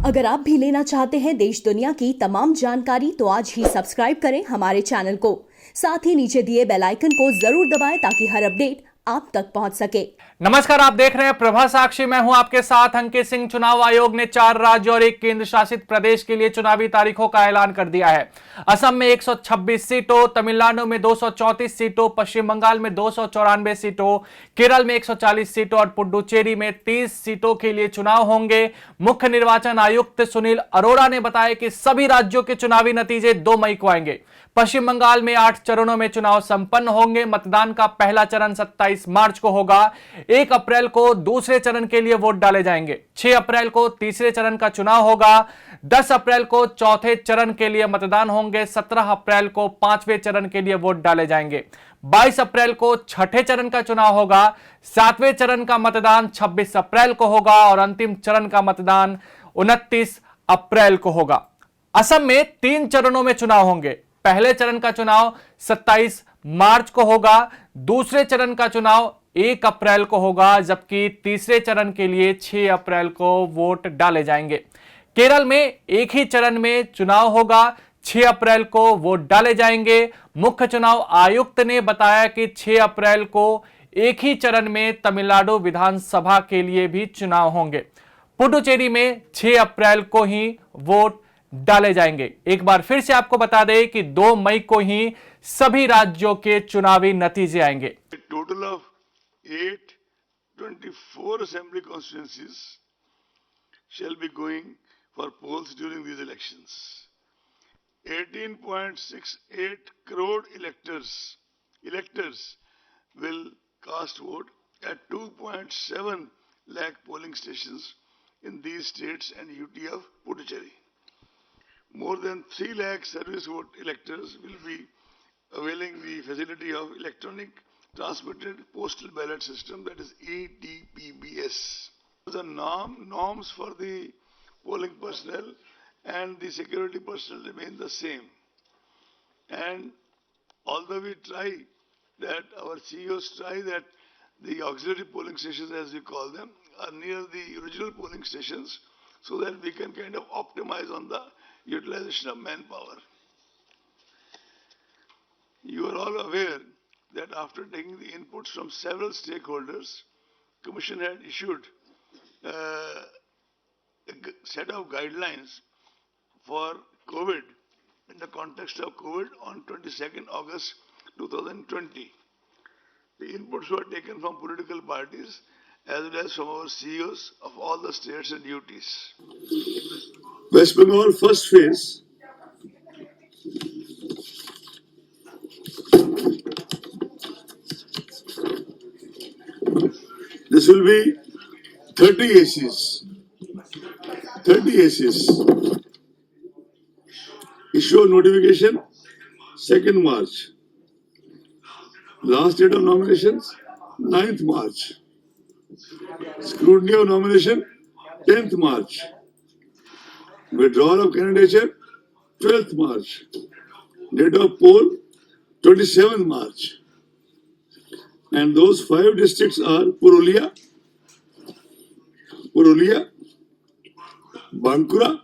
अगर आप भी लेना चाहते हैं देश दुनिया की तमाम जानकारी तो आज ही सब्सक्राइब करें हमारे चैनल को। साथ ही नीचे दिए बेल आइकन को जरूर दबाएं ताकि हर अपडेट आप तक पहुंच सके। नमस्कार, आप देख रहे हैं प्रभा साक्षी। मैं हूं आपके साथ अंकित सिंह। चुनाव आयोग ने 4 राज्यों और 1 केंद्र शासित प्रदेश के लिए चुनावी तारीखों का ऐलान कर दिया है। असम में 126 सीटों, तमिलनाडु में 234 सीटों, पश्चिम बंगाल में 294 सीटों, केरल में 140 सीटों और पुडुचेरी में 30 सीटों के लिए चुनाव होंगे। मुख्य निर्वाचन आयुक्त सुनील अरोड़ा ने बताया कि सभी राज्यों के चुनावी नतीजे 2 मई को आएंगे। पश्चिम बंगाल में 8 चरणों में चुनाव संपन्न होंगे। मतदान का पहला चरण 27 मार्च को होगा। 1 अप्रैल को दूसरे चरण के लिए वोट डाले जाएंगे। 6 अप्रैल को तीसरे चरण का चुनाव होगा। 10 अप्रैल को चौथे चरण के लिए मतदान होंगे। 17 अप्रैल को 5वें चरण के लिए वोट डाले जाएंगे। 22 अप्रैल को छठे चरण का चुनाव होगा। 7वें चरण का मतदान 26 अप्रैल को होगा और अंतिम चरण का मतदान 29 अप्रैल को होगा। असम में 3 चरणों में चुनाव होंगे। पहले चरण का चुनाव 27 मार्च को होगा। दूसरे चरण का चुनाव 1 अप्रैल को होगा, जबकि तीसरे चरण के लिए 6 अप्रैल को वोट डाले जाएंगे। केरल में एक ही चरण में चुनाव होगा। 6 अप्रैल को वोट डाले जाएंगे। मुख्य चुनाव आयुक्त ने बताया कि 6 अप्रैल को एक ही चरण में तमिलनाडु विधानसभा के लिए भी चुनाव होंगे। पुडुचेरी में 6 अप्रैल को ही वोट डाले जाएंगे। एक बार फिर से आपको बता दें कि 2 मई को ही सभी राज्यों के चुनावी नतीजे आएंगे। Total of 824 assembly constituencies shall be going for polls during these elections. 18.68 crore electors will cast vote at 2.7 lakh polling stations in these states and UT of Puducherry. More than 3 lakh service vote electors will be availing the facility of electronic transmitted postal ballot system, that is ETPBS. The norms for the polling personnel and the security personnel remain the same. And although we try that, our CEOs try that the auxiliary polling stations, as we call them, are near the original polling stations so that we can kind of optimize on the utilization of manpower. You are all aware that after taking the inputs from several stakeholders, Commission had issued a set of guidelines for COVID, in the context of COVID, on 22nd August 2020. The inputs were taken from political parties as well as from our CEOs of all the states and UTs. West Bengal first phase this will be 30 ACs. 30 ACs. Issue of notification 2nd March. Last date of nominations 9th March. Scrutiny of nomination 10th March. Withdrawal of candidature 12th March. Date of poll 27th March. And those 5 districts are Purulia, Bankura,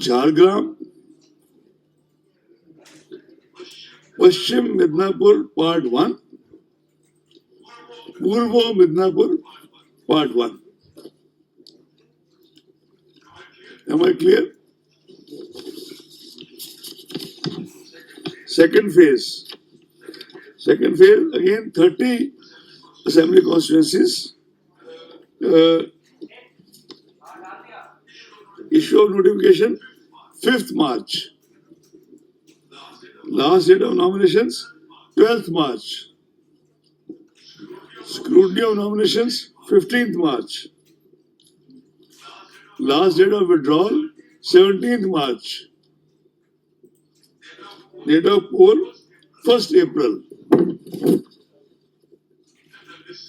Jhargram, Paschim Midnapur Part 1, Purvo Midnapur Part 1. Am I clear? Second phase, again 30 assembly constituencies. Issue of notification 5th March. Last date of nominations 12th March. Scrutiny of nominations 15th March. Last date of withdrawal 17th March. Date of poll 1st April.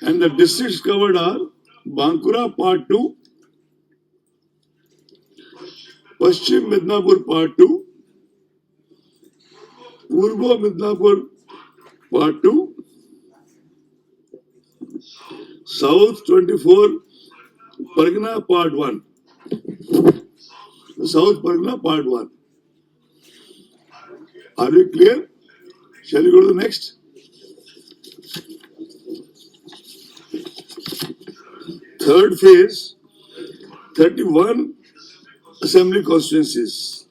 And the districts covered are Bankura Part 2, Paschim Midnapur Part 2, Purvo Midnapur Part 2, South 24 Pargana Part 1. South Pargana Part 1. Are we clear? Shall we go to the next? Third phase, 31 assembly constituencies.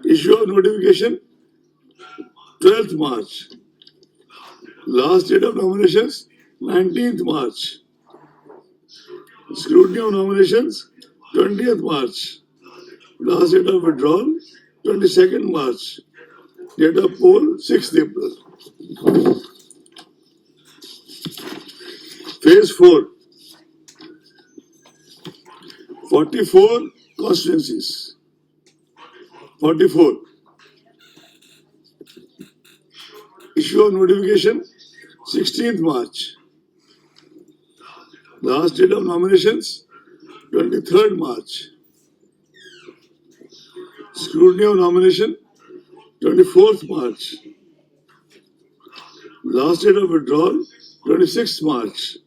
Issue of notification, 12th March. Last date of nominations, 19th March. Scrutiny of nominations, 20th March. Last date of withdrawal, 22nd March. Date of poll, 6th April. Phase 4, 44 constituencies. 44. Issue of notification, 16th March. Last date of nominations, 23rd March. Scrutiny of nomination, 24th March. Last date of withdrawal, 26th March.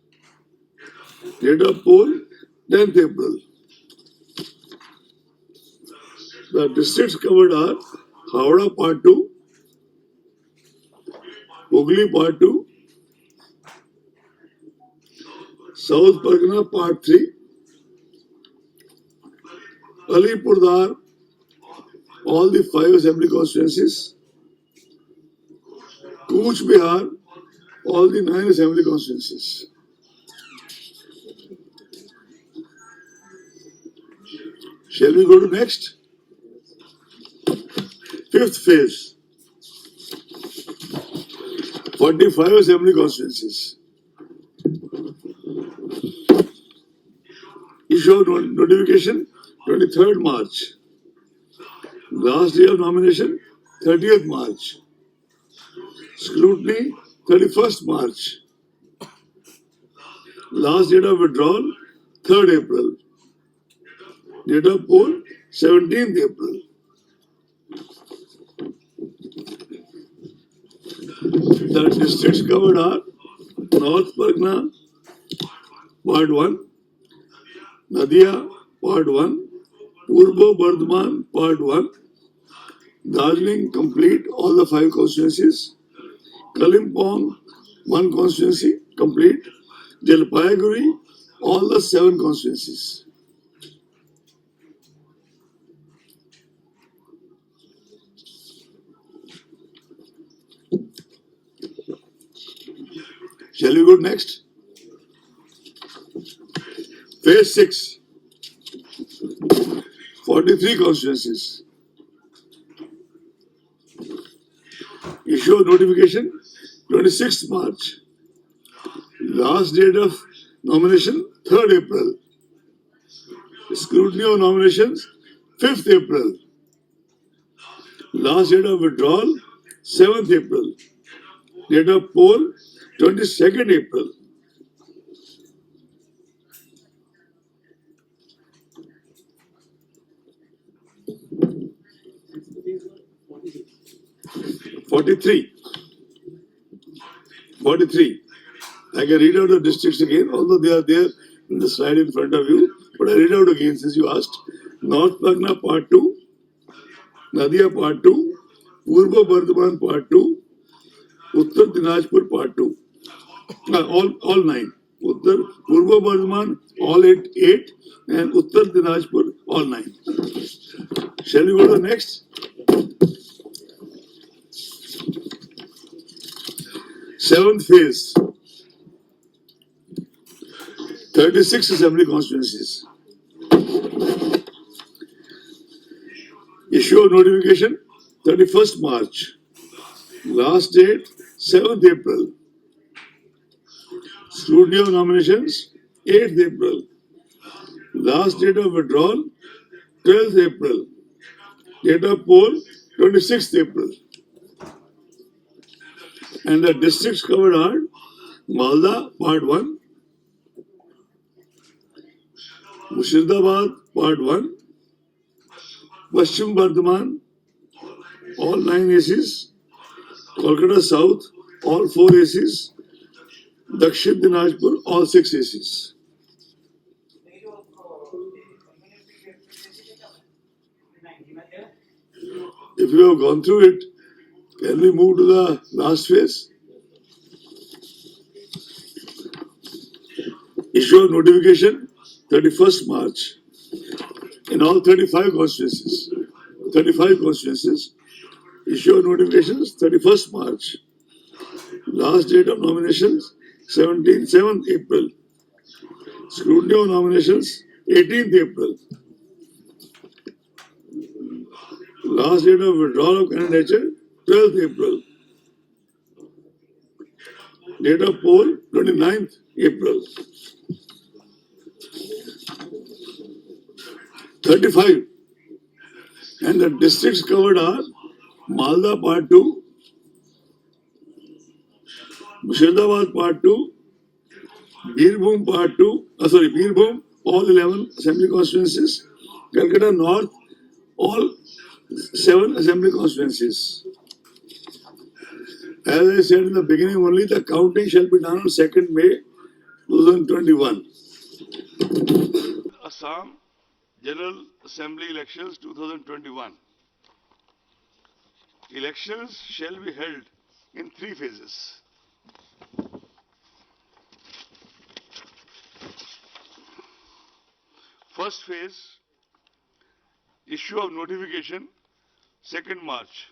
Date of poll, 10th April. The districts covered are Howrah Part 2, Hooghly Part 2, South Pargana Part 3, Alipurdar, all the 5 assembly constituencies, Cooch Behar, all the 9 assembly constituencies. Shall we go to next? 5th phase, 45 assembly constituencies. Issue of notification, 23rd March. Last day of nomination, 30th March. Scrutiny, 31st March. Last date of withdrawal, 3rd April. Date of poll, 17th April. The districts covered are North Pargana, Part 1, Nadia, Part 1, Purbo Bardhaman, Part 1, Darjeeling, complete, all the 5 constituencies, Kalimpong, 1 constituency, complete, Jalpaiguri, all the 7 constituencies. Shall we go next? Phase 6, 43 constituencies. Issue of notification, 26th March. Last date of nomination, 3rd April. Scrutiny of nominations, 5th April. Last date of withdrawal, 7th April. Date of poll, 22nd April. Forty-three. I can read out the districts again, although they are there in the slide in front of you. But I read out again since you asked. North Pargana Part 2, Nadia Part 2, Purbo Bardhaman Part 2, Uttar Dinajpur Part 2. All 9. Purbo Bardhaman, all 8, and Uttar Dinajpur, all 9. Shall we go to the next? 7th phase, 36 assembly constituencies. Issue of notification, 31st March. Last date, 7th April. Scrutiny of nominations, 8th April. Last date of withdrawal, 12th April. Date of poll, 26th April. And the districts covered are Malda, Part 1, Murshidabad, Part 1, Paschim Bardhaman, all 9 ACs, Kolkata South, all 4 ACs, Dakshin Dinajpur, all 6 ACs. If you have gone through it, can we move to the last phase? Issue of notification 31st March in all 35 constituencies. 35 constituencies. Issue of notifications 31st March. Last date of nominations 7th April. Scrutiny of nominations 18th April. Last date of withdrawal of candidature 12th April. Date of poll 29th April. 35. And the districts covered are Malda Part 2, Murshidabad Part 2, Birbhum Part 2, Birbhum, all 11 assembly constituencies, Calcutta North, all 7 assembly constituencies. As I said in the beginning only, the counting shall be done on 2nd May 2021. Assam General Assembly Elections 2021. Elections shall be held in 3 phases. First phase, issue of notification, 2nd March.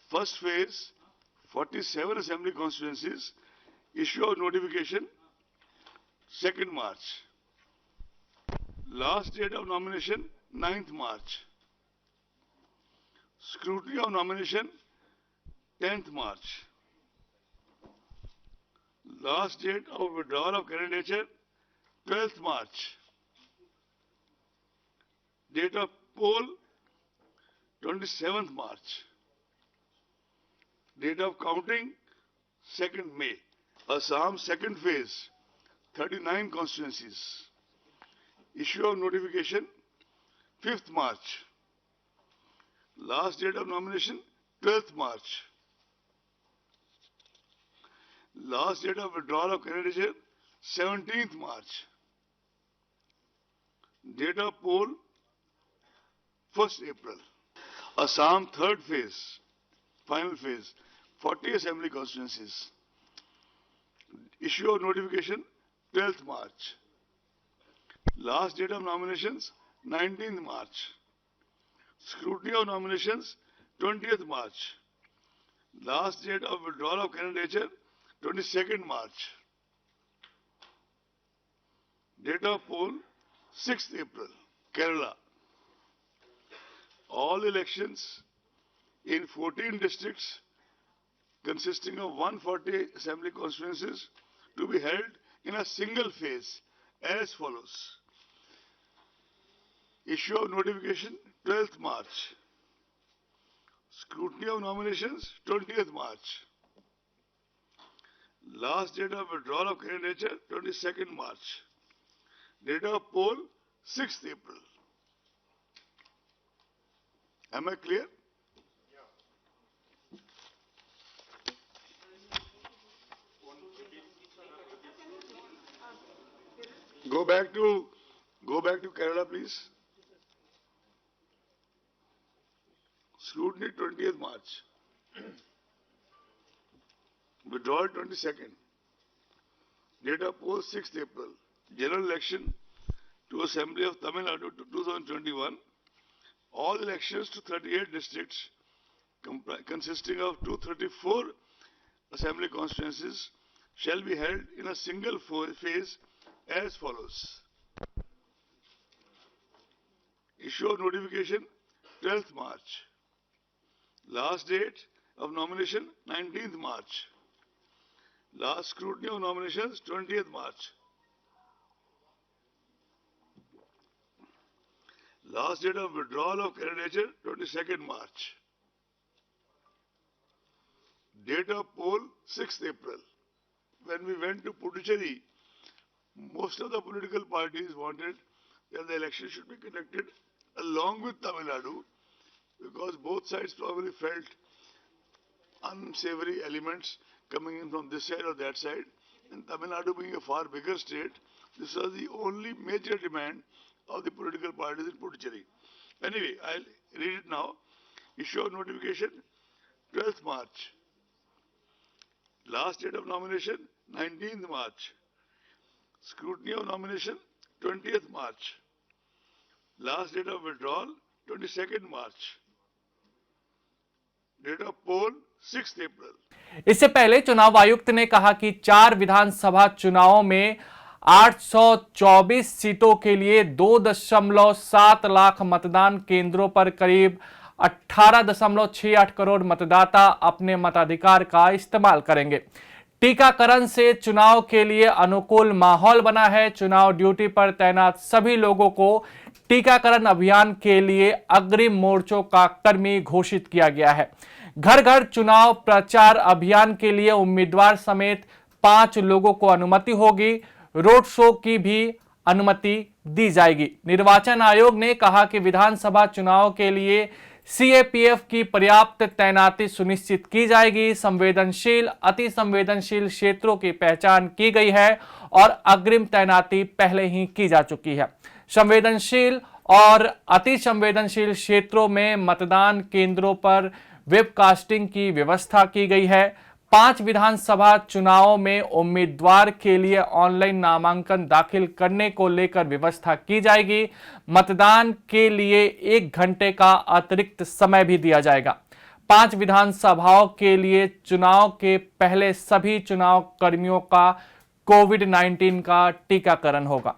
First phase, 47 assembly constituencies, issue of notification, 2nd March. Last date of nomination, 9th March. Scrutiny of nomination, 10th March. Last date of withdrawal of candidature, 12th March. Date of poll, 27th March. Date of counting, 2nd May. Assam second phase, 39 constituencies. Issue of notification, 5th March. Last date of nomination, 12th March. Last date of withdrawal of candidature, 17th March. Date of poll, 1st April. Assam third phase, final phase, 40 assembly constituencies. Issue of notification, 12th March. Last date of nominations, 19th March. Scrutiny of nominations, 20th March. Last date of withdrawal of candidature, 22nd March. Date of poll, 6th April. Kerala. All elections in 14 districts consisting of 140 assembly constituencies to be held in a single phase as follows. Issue of notification, 12th March. Scrutiny of nominations, 20th March. Last date of withdrawal of candidature, 22nd March. Date of poll, 6th April. Am I clear? Go back to Kerala, please. Scrutiny 20th March. Withdrawal 22nd. Date of poll 6th April. General election to Assembly of Tamil Nadu 2021. All elections to 38 districts consisting of 234 assembly constituencies shall be held in a single phase as follows. Issue of notification 12th March. Last date of nomination 19th March. Last scrutiny of nominations 20th March. Last date of withdrawal of candidature 22nd March. Date of poll 6th April. When we went to Puducherry, most of the political parties wanted that the election should be conducted along with Tamil Nadu because both sides probably felt unsavory elements coming in from this side or that side. And Tamil Nadu being a far bigger state, this was the only major demand of the political parties in Puducherry. Anyway, I'll read it now. Issue of notification 12th March. Last date of nomination 19th March. Scrutiny of nomination 20th March. Last date of withdrawal 22nd March. Date of poll 6th April. इससे पहले चुनाव आयुक्त ने कहा कि 4 विधानसभा चुनावों में 824 सीटों के लिए 2.7 लाख मतदान केंद्रों पर करीब 18.68 करोड़ मतदाता अपने मताधिकार का इस्तेमाल करेंगे। टीकाकरण से चुनाव के लिए अनुकूल माहौल बना है। चुनाव ड्यूटी पर तैनात सभी लोगों को टीकाकरण अभियान के लिए अग्रिम मोर्चों का कर्मी घोषित किया गया है। घर घर चुनाव प्रचार अभियान के लिए उम्मीदवार समेत 5 लोगों को अनुमति होगी। रोड शो की भी अनुमति दी जाएगी। निर्वाचन आयोग ने कहा कि विधानसभा चुनाव के लिए सीएपीएफ की पर्याप्त तैनाती सुनिश्चित की जाएगी। संवेदनशील, अति संवेदनशील क्षेत्रों की पहचान की गई है और अग्रिम तैनाती पहले ही की जा चुकी है। संवेदनशील और अति संवेदनशील क्षेत्रों में मतदान केंद्रों पर वेबकास्टिंग की व्यवस्था की गई है। 5 विधानसभा चुनावों में उम्मीदवार के लिए ऑनलाइन नामांकन दाखिल करने को लेकर व्यवस्था की जाएगी। मतदान के लिए 1 घंटे का अतिरिक्त समय भी दिया जाएगा। 5 विधानसभाओं के लिए चुनाव के पहले सभी चुनाव कर्मियों का कोविड-19 का टीकाकरण होगा।